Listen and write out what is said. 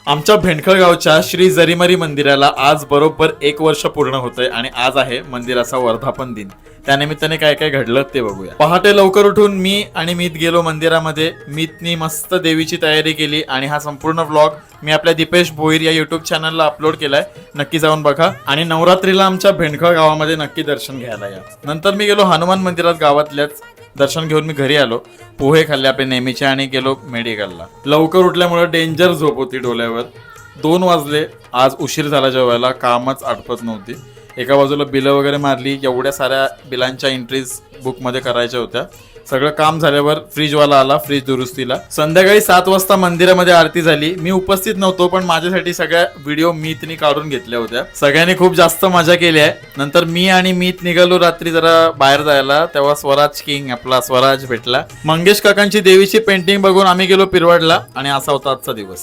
आमच्या भेंडखळ गावच्या श्री जरीमरी मंदिराला आज बरोबर 1 वर्ष पूर्ण होतंय आणि आज आहे मंदिराचा वर्धापन दिन. त्यानिमित्ताने काय काय घडलं ते बघूया. पहाटे लवकर उठून मी आणि मीत गेलो मंदिरामध्ये. मीतनी मस्त देवीची तयारी केली आणि हा संपूर्ण व्लॉग मी आपल्या दीपेश भोईर या युट्यूब चॅनलला अपलोड केलाय. नक्की जाऊन बघा आणि नवरात्रीला आमच्या भेंडखळ गावामध्ये नक्की दर्शन घ्यायला या. नंतर मी गेलो हनुमान मंदिरात गावातल्याच. दर्शन घेऊन मी घरी आलो. पोहे खाल्ले आपले नेहमीचे आणि गेलो मेडिकलला. लवकर उठल्यामुळे डेंजर झोप होती डोल्यावर. 2 वाजले. आज उशीर झाला जेवायला, कामच आटपत नव्हती. एका बाजूला बिलं वगैरे मारली. एवढ्या साऱ्या बिलांच्या एंट्रीज बुकमध्ये करायच्या होत्या. सगळं काम झाल्यावर फ्रीजवाला आला फ्रीज दुरुस्तीला. संध्याकाळी 7 वाजता मंदिरामध्ये आरती झाली. मी उपस्थित नव्हतो पण माझ्यासाठी सगळ्या व्हिडिओ मीतनी काढून घेतल्या होत्या. सगळ्यांनी खूप जास्त मजा केली आहे. नंतर मी आणि मीत निघालो रात्री जरा बाहेर जायला. तेव्हा स्वराज किंग आपला स्वराज भेटला. मंगेश काकांची देवीची पेंटिंग बघून आम्ही गेलो पिरवाडला आणि असा होता आजचा दिवस.